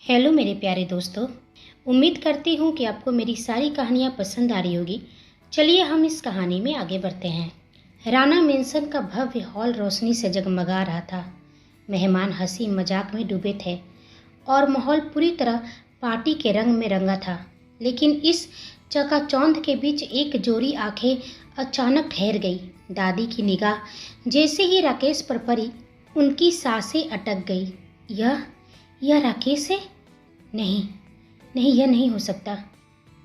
Hello मेरे प्यारे दोस्तों। उम्मीद करती हूँ कि आपको मेरी सारी कहानियाँ पसंद आ रही होगी। चलिए हम इस कहानी में आगे बढ़ते हैं। राणा मेंशन का भव्य हॉल रोशनी से जगमगा रहा था। मेहमान हंसी मजाक में डूबे थे और माहौल पूरी तरह पार्टी के रंग में रंगा था। लेकिन इस चकाचौंध के बीच एक जोड़ी आंखें अचानक ठहर गई। दादी की निगाह जैसे ही राकेश पर पड़ी, उनकी सांसें अटक गई। यह राकेश है? नहीं, नहीं, यह नहीं हो सकता।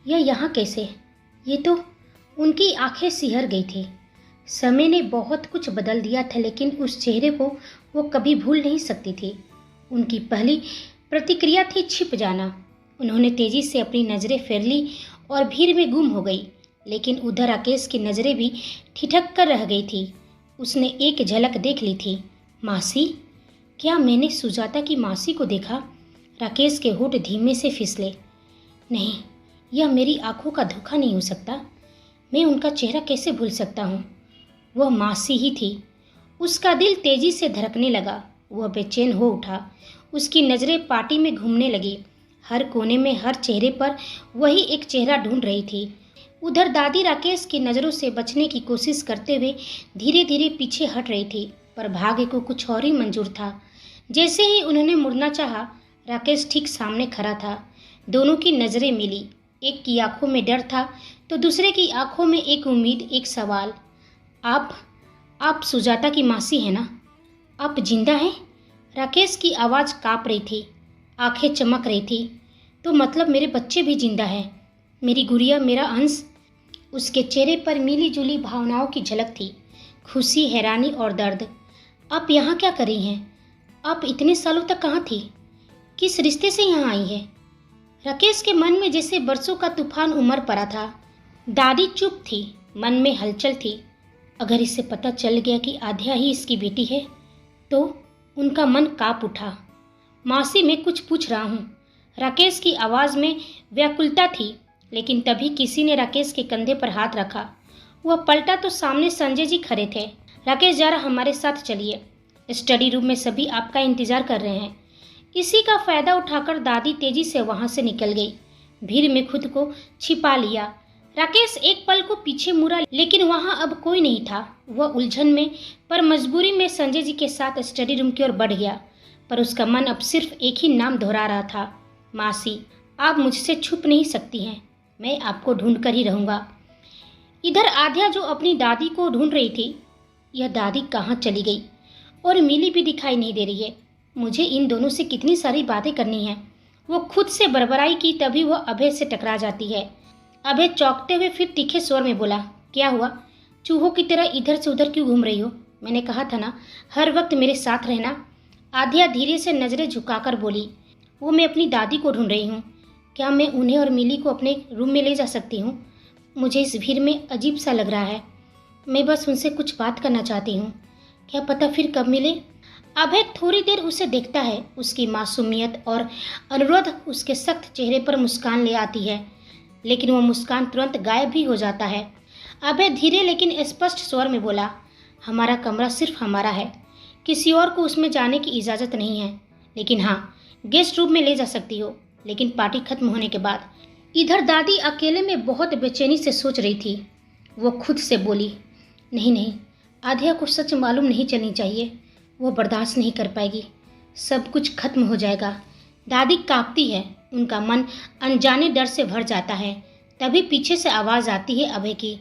यह यहाँ कैसे? ये तो... उनकी आंखें सिहर गई थी। समय ने बहुत कुछ बदल दिया था, लेकिन उस चेहरे को वो कभी भूल नहीं सकती थी। उनकी पहली प्रतिक्रिया थी छिप जाना। उन्होंने तेजी से अपनी नज़रें फेर ली और भीड़ में गुम हो गई। लेकिन उधर राकेश की नज़रें भी ठिठक कर रह गई थी। उसने एक झलक देख ली थी। मासी? क्या मैंने सुजाता की मासी को देखा? राकेश के होंठ धीमे से फिसले। नहीं, यह मेरी आंखों का धोखा नहीं हो सकता। मैं उनका चेहरा कैसे भूल सकता हूँ? वह मासी ही थी। उसका दिल तेजी से धड़कने लगा। वह बेचैन हो उठा। उसकी नज़रें पार्टी में घूमने लगी। हर कोने में, हर चेहरे पर वही एक चेहरा ढूंढ रही थी। उधर दादी राकेश की नज़रों से बचने की कोशिश करते हुए धीरे धीरे पीछे हट रही थी, पर भाग्य को कुछ और ही मंजूर था। जैसे ही उन्होंने मुड़ना चाहा, राकेश ठीक सामने खड़ा था। दोनों की नज़रें मिली। एक की आंखों में डर था तो दूसरे की आंखों में एक उम्मीद, एक सवाल। आप सुजाता की मासी हैं ना? आप जिंदा हैं? राकेश की आवाज़ काँप रही थी, आंखें चमक रही थी। तो मतलब मेरे बच्चे भी जिंदा हैं, मेरी गुड़िया, मेरा अंश। उसके चेहरे पर मिली जुली भावनाओं की झलक थी, खुशी, हैरानी और दर्द। आप यहाँ क्या कर रही हैं? आप इतने सालों तक कहाँ थी? किस रिश्ते से यहाँ आई है? राकेश के मन में जैसे बरसों का तूफान उमड़ पड़ा था। दादी चुप थी, मन में हलचल थी। अगर इसे पता चल गया कि आध्या ही इसकी बेटी है तो... उनका मन कांप उठा। मासी, मैं कुछ पूछ रहा हूँ। राकेश की आवाज़ में व्याकुलता थी। लेकिन तभी किसी ने राकेश के कंधे पर हाथ रखा। वह पलटा तो सामने संजय जी खड़े थे। राकेश, जरा हमारे साथ चलिए। स्टडी रूम में सभी आपका इंतजार कर रहे हैं। इसी का फायदा उठाकर दादी तेजी से वहां से निकल गई। भीड़ में खुद को छिपा लिया। राकेश एक पल को पीछे मुड़ा, लेकिन वहां अब कोई नहीं था। वह उलझन में, पर मजबूरी में संजय जी के साथ स्टडी रूम की ओर बढ़ गया। पर उसका मन अब सिर्फ एक ही नाम दोहरा रहा था, मासी। आप मुझसे छुप नहीं सकती हैं, मैं आपको ढूंढ कर ही रहूंगा। इधर आध्या जो अपनी दादी को ढूंढ रही थी, यह दादी कहाँ चली गई? और मिली भी दिखाई नहीं दे रही है। मुझे इन दोनों से कितनी सारी बातें करनी हैं। वो खुद से बड़बड़ाई की, तभी वह अभय से टकरा जाती है। अभय चौंकते हुए फिर तीखे स्वर में बोला, क्या हुआ? चूहों की तरह इधर से उधर क्यों घूम रही हो? मैंने कहा था ना, हर वक्त मेरे साथ रहना। आध्या धीरे से नजरें झुकाकर बोली, वो मैं अपनी दादी को ढूंढ रही हूँ। क्या मैं उन्हें और मिली को अपने रूम में ले जा सकती हूँ? मुझे इस भीड़ में अजीब सा लग रहा है। मैं बस उनसे कुछ बात करना चाहती हूँ। क्या पता फिर कब मिले। अभय थोड़ी देर उसे देखता है। उसकी मासूमियत और अनुरोध उसके सख्त चेहरे पर मुस्कान ले आती है, लेकिन वह मुस्कान तुरंत गायब भी हो जाता है। अभय धीरे लेकिन स्पष्ट स्वर में बोला, हमारा कमरा सिर्फ हमारा है, किसी और को उसमें जाने की इजाज़त नहीं है। लेकिन हाँ, गेस्ट रूम में ले जा सकती हो, लेकिन पार्टी खत्म होने के बाद। इधर दादी अकेले में बहुत बेचैनी से सोच रही थी। वो खुद से बोली, नहीं नहीं, आध्या को सच मालूम नहीं चलनी चाहिए। वो बर्दाश्त नहीं कर पाएगी, सब कुछ खत्म हो जाएगा। दादी कांपती है, उनका मन अनजाने डर से भर जाता है। तभी पीछे से आवाज़ आती है अभय की,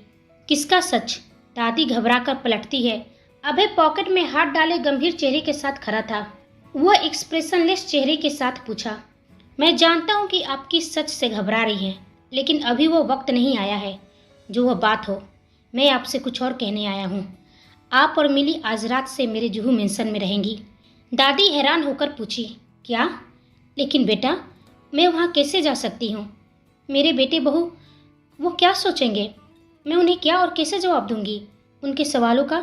किसका सच? दादी घबरा कर पलटती है। अभय पॉकेट में हाथ डाले गंभीर चेहरे के साथ खड़ा था। वह एक्सप्रेशनलेस चेहरे के साथ पूछा, मैं जानता हूँ कि आपकी सच से घबरा रही हैं, लेकिन अभी वो वक्त नहीं आया है जो वह बात हो। मैं आपसे कुछ और कहने आया हूँ। आप और मिली आज रात से मेरे जुहू मेंशन में रहेंगी। दादी हैरान होकर पूछी, क्या? लेकिन बेटा, मैं वहाँ कैसे जा सकती हूँ? मेरे बेटे बहू वो क्या सोचेंगे? मैं उन्हें क्या और कैसे जवाब दूंगी उनके सवालों का?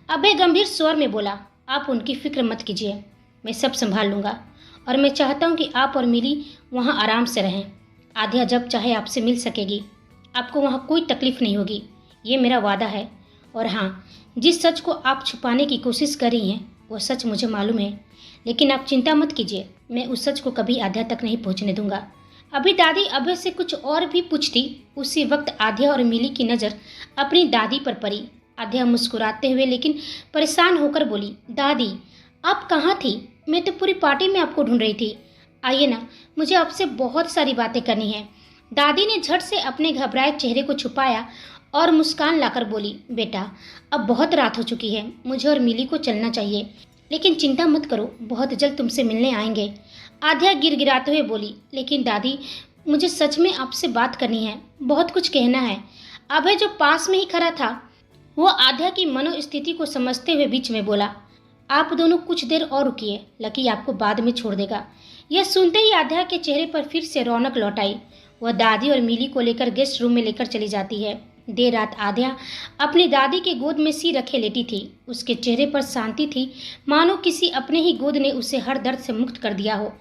अभय गंभीर स्वर में बोला, आप उनकी फिक्र मत कीजिए, मैं सब संभाल लूँगा। और मैं चाहता हूँ कि आप और मिली वहाँ आराम से रहें। आध्या जब चाहे आपसे मिल सकेगी। आपको वहाँ कोई तकलीफ़ नहीं होगी, ये मेरा वादा है। और हाँ, जिस सच को आप छुपाने की कोशिश कर रही हैं, वो सच मुझे मालूम है। लेकिन आप चिंता मत कीजिए, मैं उस सच को कभी आध्या तक नहीं पहुंचने दूंगा। अभी दादी अभय से कुछ और भी पूछती, उसी वक्त आध्या और मिली की नज़र अपनी दादी पर पड़ी। आध्या मुस्कुराते हुए लेकिन परेशान होकर बोली, दादी आप कहाँ थी? मैं तो पूरी पार्टी में आपको ढूंढ रही थी। आइए ना, मुझे आपसे बहुत सारी बातें करनी है। दादी ने झट से अपने घबराए चेहरे को छुपाया और मुस्कान लाकर बोली, बेटा अब बहुत रात हो चुकी है, मुझे और मिली को चलना चाहिए, लेकिन चिंता मत करो, बहुत जल्द तुमसे मिलने आएंगे। आध्या गिड़गिड़ाते हुए बोली, लेकिन दादी मुझे सच में आपसे बात करनी है, बहुत कुछ कहना है। अभय जो पास में ही खड़ा था वो आध्या की मनोस्थिति को समझते हुए बीच में बोला, आप दोनों कुछ देर और रुकिए, लकी आपको बाद में छोड़ देगा। यह सुनते ही आध्या के चेहरे पर फिर से रौनक लौट आई। वह दादी और मिली को लेकर गेस्ट रूम में लेकर चली जाती है। देर रात आध्या अपनी दादी के गोद में सिर रखे लेटी थी। उसके चेहरे पर शांति थी, मानो किसी अपने ही गोद ने उसे हर दर्द से मुक्त कर दिया हो।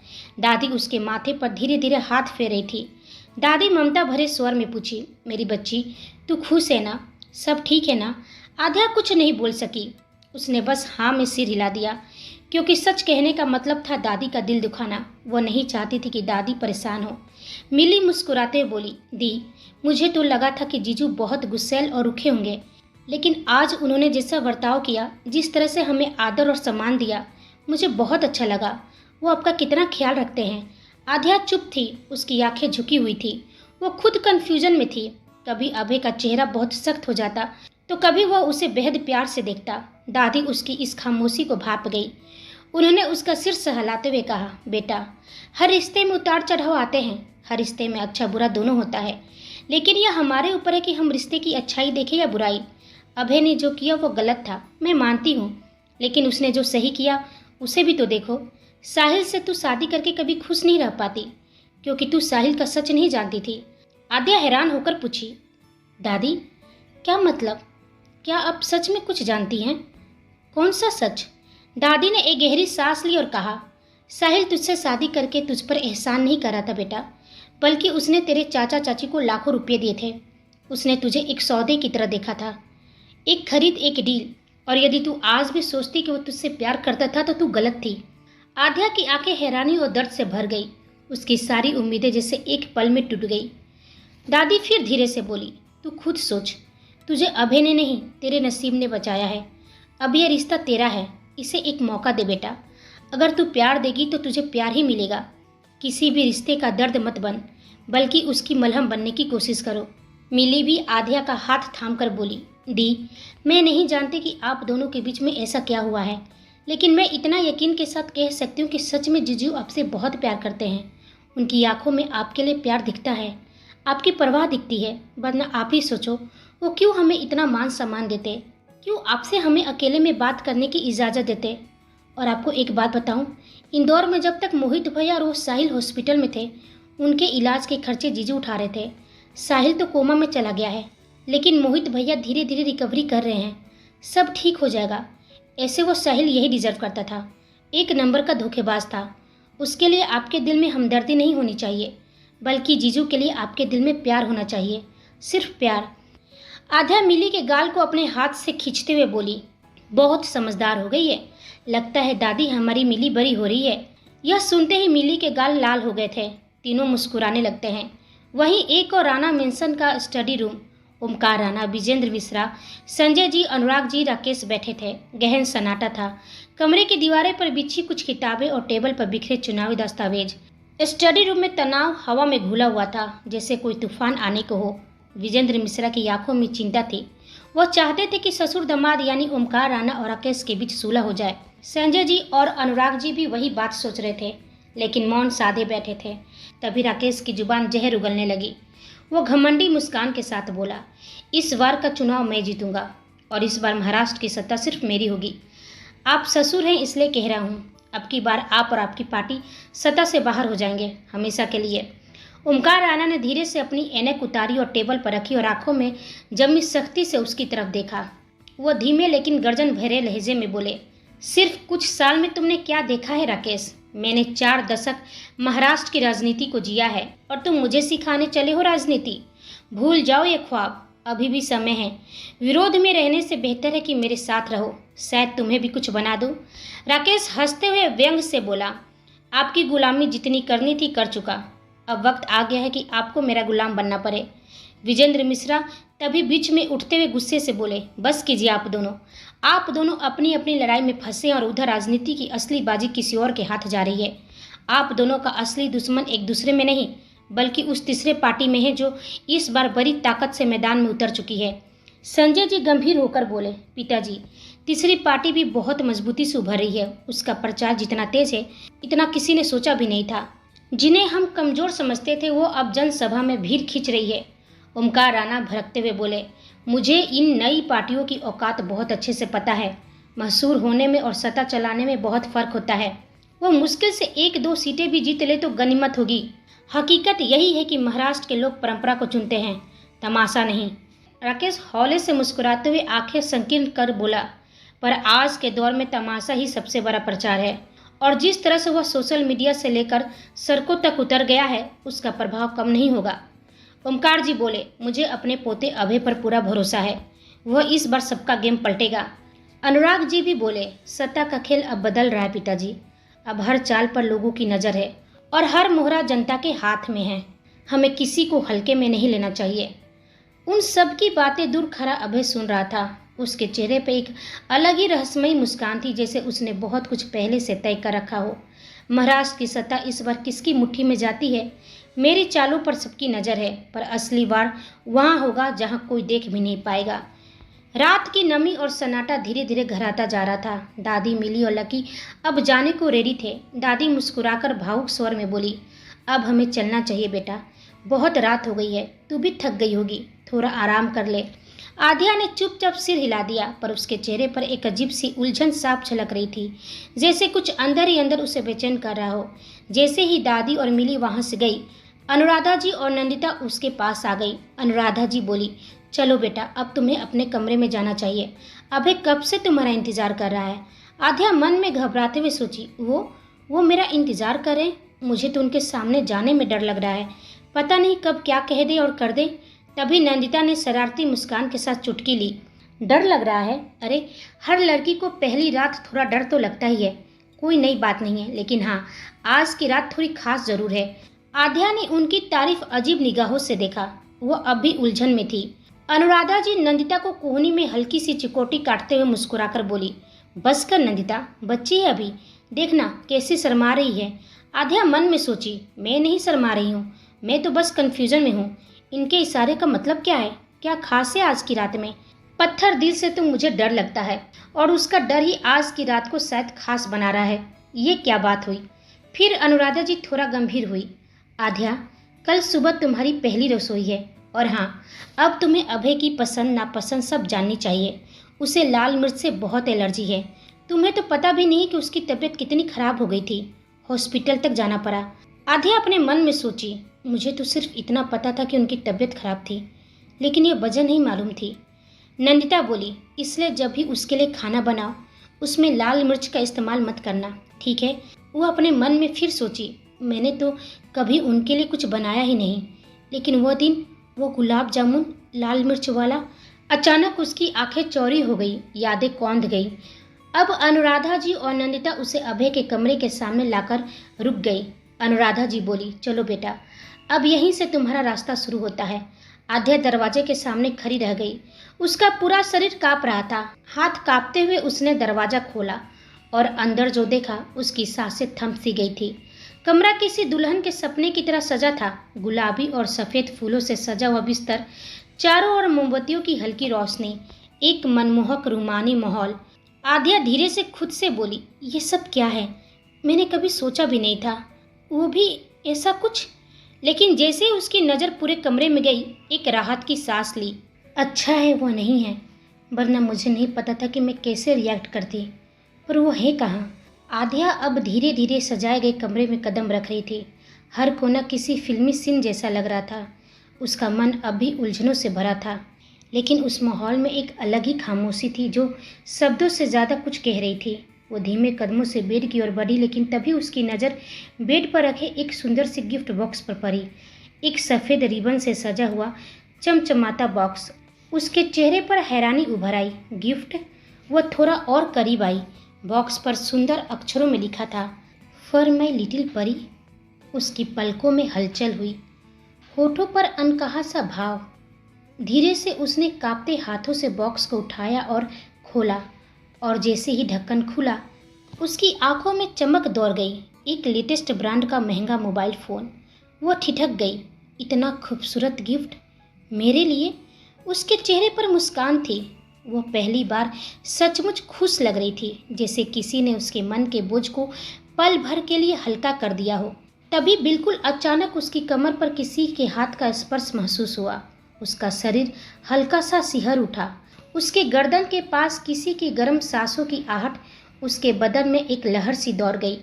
दादी उसके माथे पर धीरे धीरे हाथ फेर रही थी। दादी ममता भरे स्वर में पूछी, मेरी बच्ची तू खुश है ना? सब ठीक है ना? आध्या कुछ नहीं बोल सकी, उसने बस हाँ में सिर हिला दिया, क्योंकि सच कहने का मतलब था दादी का दिल दुखाना। वो नहीं चाहती थी कि दादी परेशान हो। मिली मुस्कुराते हुए बोली, दी मुझे तो लगा था कि जीजू बहुत गुस्सैल और रुखे होंगे, लेकिन आज उन्होंने जैसा बर्ताव किया, जिस तरह से हमें आदर और सम्मान दिया, मुझे बहुत अच्छा लगा। वो आपका कितना ख्याल रखते हैं। आध्या चुप थी, उसकी आंखें झुकी हुई थी। वो खुद कन्फ्यूजन में थी। कभी अभय का चेहरा बहुत सख्त हो जाता तो कभी वह उसे बेहद प्यार से देखता। दादी उसकी इस खामोशी को भाप गई। उन्होंने उसका सिर सहलाते हुए कहा, बेटा हर रिश्ते में उतार चढ़ाव आते हैं, हर रिश्ते में अच्छा बुरा दोनों होता है, लेकिन यह हमारे ऊपर है कि हम रिश्ते की अच्छाई देखें या बुराई। अभय ने जो किया वो गलत था, मैं मानती हूँ, लेकिन उसने जो सही किया उसे भी तो देखो। साहिल से तू शादी करके कभी खुश नहीं रह पाती, क्योंकि तू साहिल का सच नहीं जानती थी। आद्या हैरान होकर पूछी, दादी क्या मतलब? क्या आप सच में कुछ जानती हैं? कौन सा सच? दादी ने एक गहरी सांस ली और कहा, साहिल तुझसे शादी करके तुझ पर एहसान नहीं करा था बेटा, बल्कि उसने तेरे चाचा चाची को लाखों रुपए दिए थे। उसने तुझे एक सौदे की तरह देखा था, एक खरीद एक डील। और यदि तू आज भी सोचती कि वो तुझसे प्यार करता था तो तू गलत थी। आध्या की आंखें हैरानी और दर्द से भर गई। उसकी सारी उम्मीदें जैसे एक पल में टूट गई। दादी फिर धीरे से बोली, तू खुद सोच, तुझे अभय ने नहीं तेरे नसीब ने बचाया है। अब यह रिश्ता तेरा है, इसे एक मौका दे बेटा। अगर तू प्यार देगी तो तुझे प्यार ही मिलेगा। किसी भी रिश्ते का दर्द मत बन, बल्कि उसकी मलहम बनने की कोशिश करो। मिली भी आध्या का हाथ थामकर बोली, दी मैं नहीं जानती कि आप दोनों के बीच में ऐसा क्या हुआ है, लेकिन मैं इतना यकीन के साथ कह सकती हूँ कि सच में जीजू आपसे बहुत प्यार करते हैं। उनकी आंखों में आपके लिए प्यार दिखता है, आपकी परवाह दिखती है। वरना आप ही सोचो, वो क्यों हमें इतना मान सम्मान देते, क्यों आपसे हमें अकेले में बात करने की इजाज़त देते। और आपको एक बात बताऊं, इंदौर में जब तक मोहित भैया और वो साहिल हॉस्पिटल में थे, उनके इलाज के खर्चे जीजू उठा रहे थे। साहिल तो कोमा में चला गया है, लेकिन मोहित भैया धीरे धीरे रिकवरी कर रहे हैं। सब ठीक हो जाएगा। ऐसे वो साहिल यही डिजर्व करता था, एक नंबर का धोखेबाज था। उसके लिए आपके दिल में हमदर्दी नहीं होनी चाहिए, बल्कि जीजू के लिए आपके दिल में प्यार होना चाहिए, सिर्फ प्यार। आध्या मिली के गाल को अपने हाथ से खींचते हुए बोली, बहुत समझदार हो गई है, लगता है दादी हमारी मिली बड़ी हो रही है। यह सुनते ही मिली के गाल लाल हो गए थे। तीनों मुस्कुराने लगते हैं। वहीं एक और राणा मेंशन का स्टडी रूम, ओमकार राणा, विजेंद्र मिश्रा, संजय जी, अनुराग जी, राकेश बैठे थे। गहन सन्नाटा था। कमरे की दीवारें पर बिछी कुछ किताबें और टेबल पर बिखरे चुनावी दस्तावेज। स्टडी रूम में तनाव हवा में घुला हुआ था, जैसे कोई तूफान आने को हो। विजेंद्र मिश्रा की आंखों में चिंता थी। वह चाहते थे कि ससुर दामाद यानी ओमकार राणा और राकेश के बीच सुलह हो जाए। संजय जी और अनुराग जी भी वही बात सोच रहे थे, लेकिन मौन साधे बैठे थे। तभी राकेश की जुबान जहर उगलने लगी। वो घमंडी मुस्कान के साथ बोला, इस बार का चुनाव मैं जीतूंगा और इस बार महाराष्ट्र की सत्ता सिर्फ मेरी होगी। आप ससुर हैं इसलिए कह रहा हूँ, अब की बार आप और आपकी पार्टी सत्ता से बाहर हो जाएंगे, हमेशा के लिए। ओमकार राणा ने धीरे से अपनी ऐनक उतारी और टेबल पर रखी और आंखों में जमी सख्ती से उसकी तरफ देखा। वह धीमे लेकिन गर्जन भरे लहजे में बोले, सिर्फ कुछ साल में तुमने क्या देखा है राकेश? मैंने 4 दशक महाराष्ट्र की राजनीति को जिया है और तुम मुझे सिखाने चले हो राजनीति? भूल जाओ ये ख्वाब, अभी भी समय है। विरोध में रहने से बेहतर है कि मेरे साथ रहो। शायद तुम्हें भी कुछ बना दूं। राकेश हंसते हुए व्यंग से बोला, आपकी गुलामी जितनी करनी थी कर चुका, अब वक्त आ गया है कि आपको मेरा गुलाम बनना पड़े। विजेंद्र मिश्रा तभी बीच में उठते हुए गुस्से से बोले, बस कीजिए आप दोनों अपनी अपनी लड़ाई में फंसे और उधर राजनीति की असली बाजी किसी और के हाथ जा रही है। आप दोनों का असली दुश्मन एक दूसरे में नहीं बल्कि उस तीसरे पार्टी में है जो इस बार बड़ी ताकत से मैदान में उतर चुकी है। संजय जी गंभीर होकर बोले, पिताजी, तीसरी पार्टी भी बहुत मजबूती से उभर रही है। उसका प्रचार जितना तेज है इतना किसी ने सोचा भी नहीं था। जिन्हें हम कमजोर समझते थे वो अब जनसभा में भीड़ खींच रही है। ओमकार राणा भड़कते हुए बोले, मुझे इन नई पार्टियों की औकात बहुत अच्छे से पता है। मशहूर होने में और सत्ता चलाने में बहुत फर्क होता है। वो मुश्किल से 1-2 सीटें भी जीत ले तो गनीमत होगी। हकीकत यही है कि महाराष्ट्र के लोग परंपरा को चुनते हैं, तमाशा नहीं। राकेश हौले से मुस्कुराते हुए आंखें संकीर्ण कर बोला, पर आज के दौर में तमाशा ही सबसे बड़ा प्रचार है और जिस तरह से वह सोशल मीडिया से लेकर सड़कों तक उतर गया है उसका प्रभाव कम नहीं होगा। ओमकार जी बोले, मुझे अपने पोते अभय पर पूरा भरोसा है, वह इस बार सबका गेम पलटेगा। अनुराग जी भी बोले, सत्ता का खेल अब बदल रहा है पिताजी, अब हर चाल पर लोगों की नज़र है और हर मोहरा जनता के हाथ में है। हमें किसी को हल्के में नहीं लेना चाहिए। उन सब की बातें दूर खड़ा अभय सुन रहा था। उसके चेहरे पे एक अलग ही रहस्यमयी मुस्कान थी, जैसे उसने बहुत कुछ पहले से तय कर रखा हो। महाराष्ट्र की सत्ता इस बार किसकी मुट्ठी में जाती है? मेरी चालों पर सबकी नज़र है, पर असली वार वहाँ होगा जहाँ कोई देख भी नहीं पाएगा। रात की नमी और सन्नाटा धीरे धीरे घर आता जा रहा था। दादी मिली और लकी अब जाने को रेडी थे। दादी मुस्कुराकर भावुक स्वर में बोली, अब हमें चलना चाहिए बेटा, बहुत रात हो गई है, तू भी थक गई होगी, थोड़ा आराम कर ले। आध्या ने चुपचाप सिर हिला दिया, पर उसके चेहरे पर एक अजीब सी उलझन साफ झलक रही थी, जैसे कुछ अंदर ही अंदर उसे बेचैन कर रहा हो। जैसे ही दादी और मिली वहाँ से गई, अनुराधा जी और नंदिता उसके पास आ गई। अनुराधा जी बोली, चलो बेटा, अब तुम्हें अपने कमरे में जाना चाहिए, अभय कब से तुम्हारा इंतजार कर रहा है। आध्या मन में घबराते हुए सोची, वो मेरा इंतजार करें? मुझे तो उनके सामने जाने में डर लग रहा है, पता नहीं कब क्या कह दे और कर दे। तभी नंदिता ने शरारती मुस्कान के साथ चुटकी ली, डर लग रहा है? अरे हर लड़की को पहली रात थोड़ा डर तो लगता ही है, कोई नई बात नहीं है, लेकिन हाँ, आज की रात थोड़ी खास जरूर है। आध्या ने उनकी तारीफ अजीब निगाहों से देखा, वो अब भी उलझन में थी। अनुराधा जी नंदिता को कोहनी में हल्की सी चिकोटी काटते हुए मुस्कुराकर बोली, बस कर नंदिता, बच्ची है अभी, देखना कैसी शर्मा रही है। आध्या मन में सोची, मैं नहीं शर्मा रही हूँ, मैं तो बस कन्फ्यूजन में हूँ। इनके इशारे का मतलब क्या है? क्या खास है आज की रात में? पत्थर दिल से तो मुझे डर लगता है और उसका डर ही आज की रात को शायद खास बना रहा है। ये क्या बात हुई? फिर अनुराधा जी थोड़ा गंभीर हुई, आध्या, कल सुबह तुम्हारी पहली रसोई है और हाँ, अब तुम्हें अभय की पसंद नापसंद सब जाननी चाहिए। उसे लाल मिर्च से बहुत एलर्जी है। तुम्हें तो पता भी नहीं कि उसकी तबीयत कितनी खराब हो गई थी, हॉस्पिटल तक जाना पड़ा। आध्या अपने मन में सोची, मुझे तो सिर्फ इतना पता था कि उनकी तबीयत खराब थी, लेकिन ये वजह नहीं मालूम थी। नंदिता बोली, इसलिए जब भी उसके लिए खाना बनाओ उसमें लाल मिर्च का इस्तेमाल मत करना, ठीक है? वो अपने मन में फिर सोची, मैंने तो कभी उनके लिए कुछ बनाया ही नहीं, लेकिन वो दिन वो गुलाब जामुन लाल मिर्च वाला। अचानक उसकी आंखें चौड़ी हो गई, यादें कौंध गई। अब अनुराधा जी और नंदिता उसे अभय के कमरे के सामने लाकर रुक गई। अनुराधा जी बोली, चलो बेटा, अब यहीं से तुम्हारा रास्ता शुरू होता है। आध्या दरवाजे के सामने खड़ी रह गई, उसका पूरा शरीर कांप रहा था। हाथ कांपते हुए उसने दरवाजा खोला और अंदर जो देखा उसकी सांसें थम सी गई थी। कमरा किसी दुल्हन के सपने की तरह सजा था। गुलाबी और सफ़ेद फूलों से सजा हुआ बिस्तर, चारों ओर मोमबत्तियों की हल्की रोशनी, एक मनमोहक रूमानी माहौल। आध्या धीरे से खुद से बोली, ये सब क्या है? मैंने कभी सोचा भी नहीं था, वो भी ऐसा कुछ। लेकिन जैसे ही उसकी नज़र पूरे कमरे में गई, एक राहत की सांस ली। अच्छा है वो नहीं है, वरना मुझे नहीं पता था कि मैं कैसे रिएक्ट करती। पर वो है कहाँ? आध्या अब धीरे धीरे सजाए गए कमरे में कदम रख रही थी। हर कोना किसी फिल्मी सीन जैसा लग रहा था। उसका मन अभी उलझनों से भरा था, लेकिन उस माहौल में एक अलग ही खामोशी थी जो शब्दों से ज़्यादा कुछ कह रही थी। वो धीमे कदमों से बेड की ओर बढ़ी, लेकिन तभी उसकी नज़र बेड पर रखे एक सुंदर सी गिफ्ट बॉक्स पर पड़ी। एक सफ़ेद रिबन से सजा हुआ चमचमाता बॉक्स। उसके चेहरे पर हैरानी उभर आई। गिफ्ट? वह थोड़ा और करीब आई। बॉक्स पर सुंदर अक्षरों में लिखा था, फॉर माई लिटिल परी। उसकी पलकों में हलचल हुई, होठों पर अनकहा सा भाव। धीरे से उसने कांपते हाथों से बॉक्स को उठाया और खोला, और जैसे ही ढक्कन खुला उसकी आंखों में चमक दौड़ गई। एक लेटेस्ट ब्रांड का महंगा मोबाइल फ़ोन। वो ठिठक गई, इतना खूबसूरत गिफ्ट मेरे लिए। उसके चेहरे पर मुस्कान थी। वो पहली बार सचमुच खुश लग रही थी, जैसे किसी ने उसके मन के बोझ को पल भर के लिए हल्का कर दिया हो। तभी बिल्कुल अचानक उसकी कमर पर किसी के हाथ का स्पर्श महसूस हुआ। उसका शरीर हल्का सा सिहर उठा। उसके गर्दन के पास किसी की गर्म सांसों की आहट उसके बदन में एक लहर सी दौड़ गई।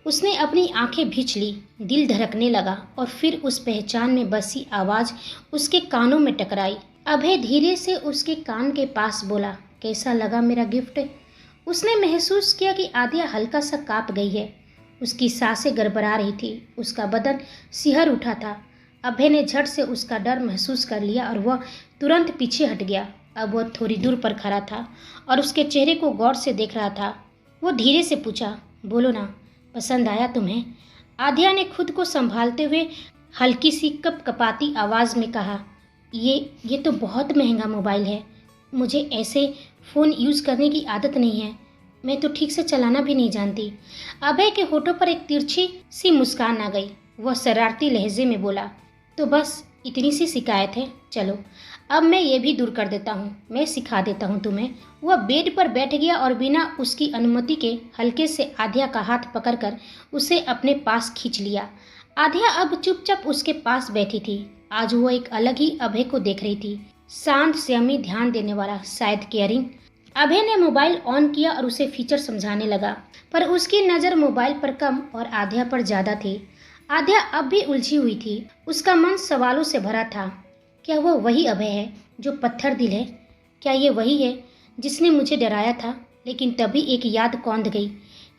उसने अपनी आंखें भींच ली, दिल धड़कने लगा, और फिर उस पहचान में बसी आवाज़ उसके कानों में टकराई। अभय धीरे से उसके कान के पास बोला, कैसा लगा मेरा गिफ्ट? उसने महसूस किया कि आद्या हल्का सा कांप गई है। उसकी सांसें गड़बड़ा रही थी, उसका बदन सिहर उठा था। अभय ने झट से उसका डर महसूस कर लिया और वह तुरंत पीछे हट गया। अब वह थोड़ी दूर पर खड़ा था और उसके चेहरे को गौर से देख रहा था। वो धीरे से पूछा, बोलो ना, पसंद आया तुम्हें? आद्या ने खुद को संभालते हुए हल्की सी कपकपाती आवाज़ में कहा, ये तो बहुत महंगा मोबाइल है। मुझे ऐसे फ़ोन यूज़ करने की आदत नहीं है। मैं तो ठीक से चलाना भी नहीं जानती। अभय के होठों पर एक तिरछी सी मुस्कान आ गई। वह शरारती लहजे में बोला, तो बस इतनी सी शिकायत है? चलो अब मैं ये भी दूर कर देता हूँ, मैं सिखा देता हूँ तुम्हें। वह बेड पर बैठ गया और बिना उसकी अनुमति के हल्के से आद्या का हाथ पकड़कर उसे अपने पास खींच लिया। आद्या अब चुपचाप उसके पास बैठी थी। आज वो एक अलग ही अभय को देख रही थी, शांत, संयमी, ध्यान देने वाला, शायद केयरिंग। अभय ने मोबाइल ऑन किया और उसे फीचर समझाने लगा, पर उसकी नज़र मोबाइल पर कम और आद्या पर ज़्यादा थी। आद्या अब भी उलझी हुई थी। उसका मन सवालों से भरा था। क्या वो वही अभय है जो पत्थर दिल है? क्या ये वही है जिसने मुझे डराया था? लेकिन तभी एक याद कौंध गई।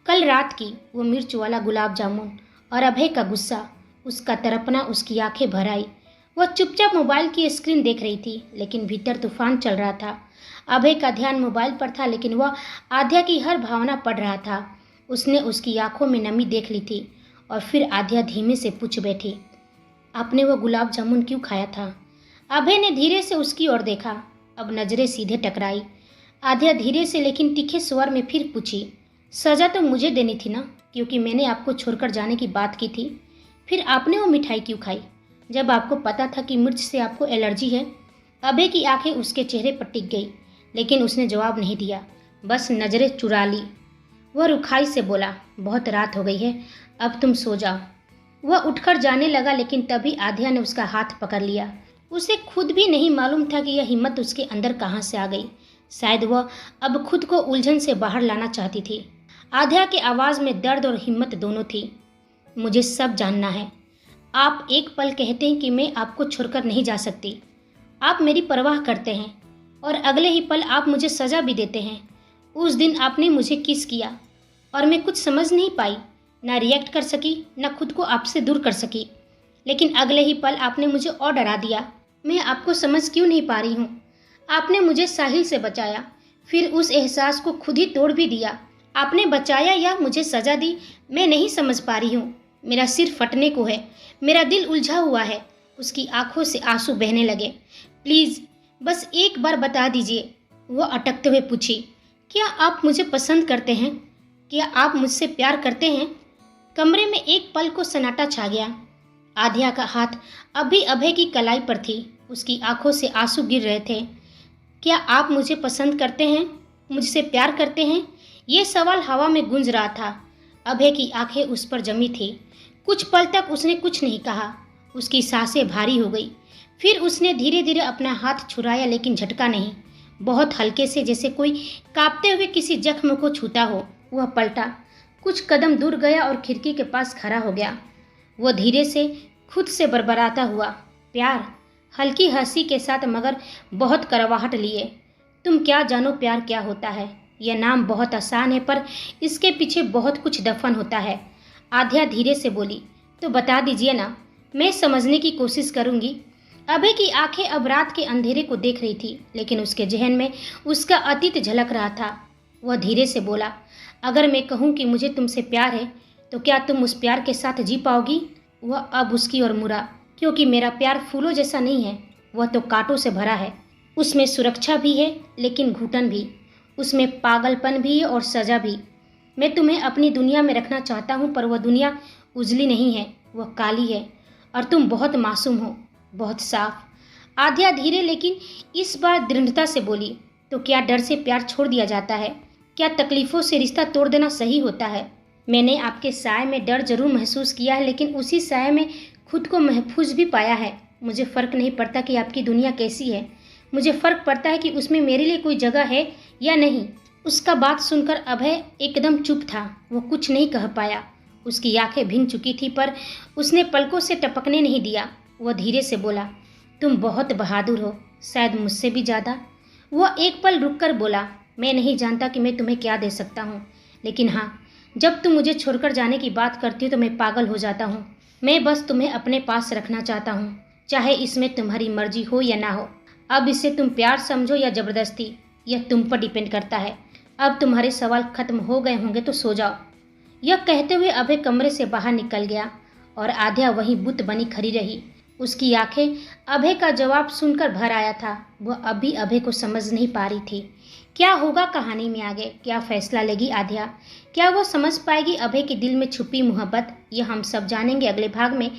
कल रात की वो मिर्च वाला गुलाब जामुन और अभय का गुस्सा, उसका तड़पना उसकी आंखें भर आई। वह चुपचाप मोबाइल की स्क्रीन देख रही थी, लेकिन भीतर तूफान चल रहा था। अभय का ध्यान मोबाइल पर था, लेकिन वह आद्या की हर भावना पढ़ रहा था। उसने उसकी आंखों में नमी देख ली थी। और फिर आद्या धीमे से पूछ बैठी, आपने वो गुलाब जामुन क्यों खाया था? अभय ने धीरे से उसकी ओर देखा। अब नजरें सीधे टकराई। आद्या धीरे से लेकिन तीखे स्वर में फिर पूछी, सजा तो मुझे देनी थी ना, क्योंकि मैंने आपको छोड़कर जाने की बात की थी। फिर आपने वो मिठाई क्यों खाई जब आपको पता था कि मिर्च से आपको एलर्जी है? अभय की आंखें उसके चेहरे पर टिक गई, लेकिन उसने जवाब नहीं दिया, बस नजरें चुरा ली। वह रुखाई से बोला, बहुत रात हो गई है, अब तुम सो जाओ। वह उठकर जाने लगा, लेकिन तभी आद्या ने उसका हाथ पकड़ लिया। उसे खुद भी नहीं मालूम था कि यह हिम्मत उसके अंदर कहाँ से आ गई। शायद वह अब खुद को उलझन से बाहर लाना चाहती थी। आद्या की आवाज़ में दर्द और हिम्मत दोनों थी। मुझे सब जानना है। आप एक पल कहते हैं कि मैं आपको छोड़कर नहीं जा सकती। आप मेरी परवाह करते हैं और अगले ही पल आप मुझे सज़ा भी देते हैं। उस दिन आपने मुझे किस किया और मैं कुछ समझ नहीं पाई, ना रिएक्ट कर सकी, ना खुद को आपसे दूर कर सकी। लेकिन अगले ही पल आपने मुझे और डरा दिया। मैं आपको समझ क्यों नहीं पा रही हूँ। आपने मुझे साहिल से बचाया, फिर उस एहसास को खुद ही तोड़ भी दिया। आपने बचाया या मुझे सज़ा दी, मैं नहीं समझ पा रही हूँ। मेरा सिर फटने को है, मेरा दिल उलझा हुआ है। उसकी आंखों से आंसू बहने लगे। प्लीज़ बस एक बार बता दीजिए, वह अटकते हुए पूछी। क्या आप मुझे पसंद करते हैं? क्या आप मुझसे प्यार करते हैं? कमरे में एक पल को सन्नाटा छा गया। आद्या का हाथ अभी अभय की कलाई पर थी। उसकी आंखों से आंसू गिर रहे थे। क्या आप मुझे पसंद करते हैं? मुझसे प्यार करते हैं? ये सवाल हवा में गूंज रहा था। अभय की आंखें उस पर जमी थी। कुछ पल तक उसने कुछ नहीं कहा। उसकी सांसें भारी हो गई। फिर उसने धीरे धीरे अपना हाथ छुड़ाया, लेकिन झटका नहीं, बहुत हल्के से, जैसे कोई कांपते हुए किसी जख्म को छूता हो। वह पलटा, कुछ कदम दूर गया और खिड़की के पास खड़ा हो गया। वह धीरे से खुद से बड़बड़ाता हुआ, प्यार, हल्की हंसी के साथ मगर बहुत कड़वाहट लिए। तुम क्या जानो प्यार क्या होता है। यह नाम बहुत आसान है, पर इसके पीछे बहुत कुछ दफन होता है। आद्या धीरे से बोली, तो बता दीजिए ना, मैं समझने की कोशिश करूंगी। अभय की आंखें अब रात के अंधेरे को देख रही थी, लेकिन उसके जहन में उसका अतीत झलक रहा था। वह धीरे से बोला, अगर मैं कहूँ कि मुझे तुमसे प्यार है तो क्या तुम उस प्यार के साथ जी पाओगी? वह अब उसकी ओर मुड़ा, क्योंकि मेरा प्यार फूलों जैसा नहीं है, वह तो कांटों से भरा है। उसमें सुरक्षा भी है लेकिन घुटन भी, उसमें पागलपन भी और सजा भी। मैं तुम्हें अपनी दुनिया में रखना चाहता हूँ, पर वह दुनिया उजली नहीं है, वह काली है। और तुम बहुत मासूम हो, बहुत साफ। आद्या धीरे लेकिन इस बार दृढ़ता से बोली, तो क्या डर से प्यार छोड़ दिया जाता है? क्या तकलीफों से रिश्ता तोड़ देना सही होता है? मैंने आपके साय में डर जरूर महसूस किया है, लेकिन उसी साय में खुद को महफूज भी पाया है। मुझे फर्क नहीं पड़ता कि आपकी दुनिया कैसी है, मुझे फर्क पड़ता है कि उसमें मेरे लिए कोई जगह है या नहीं। उसका बात सुनकर अभय एकदम चुप था। वो कुछ नहीं कह पाया। उसकी आंखें भीग चुकी थी, पर उसने पलकों से टपकने नहीं दिया। वह धीरे से बोला, तुम बहुत बहादुर हो, शायद मुझसे भी ज़्यादा। वह एक पल रुककर बोला, मैं नहीं जानता कि मैं तुम्हें क्या दे सकता हूँ, लेकिन हाँ, जब तुम मुझे छोड़कर जाने की बात करती हो तो मैं पागल हो जाता हूँ। मैं बस तुम्हें अपने पास रखना चाहता हूँ, चाहे इसमें तुम्हारी मर्जी हो या ना हो। अब इसे तुम प्यार समझो या ज़बरदस्ती, यह तुम पर डिपेंड करता है। अब तुम्हारे सवाल खत्म हो गए होंगे तो सो जाओ। यह कहते हुए अभय कमरे से बाहर निकल गया और आद्या वहीं बुत बनी खड़ी रही। उसकी आंखें अभय का जवाब सुनकर भर आया था। वह अभी अभय को समझ नहीं पा रही थी। क्या होगा कहानी में आगे? क्या फैसला लेगी आद्या? क्या वो समझ पाएगी अभय के दिल में छुपी मोहब्बत? यह हम सब जानेंगे अगले भाग में।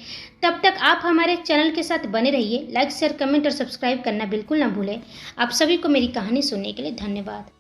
तब तक आप हमारे चैनल के साथ बने रहिए। लाइक, शेयर, कमेंट और सब्सक्राइब करना बिल्कुल ना भूलें। आप सभी को मेरी कहानी सुनने के लिए धन्यवाद।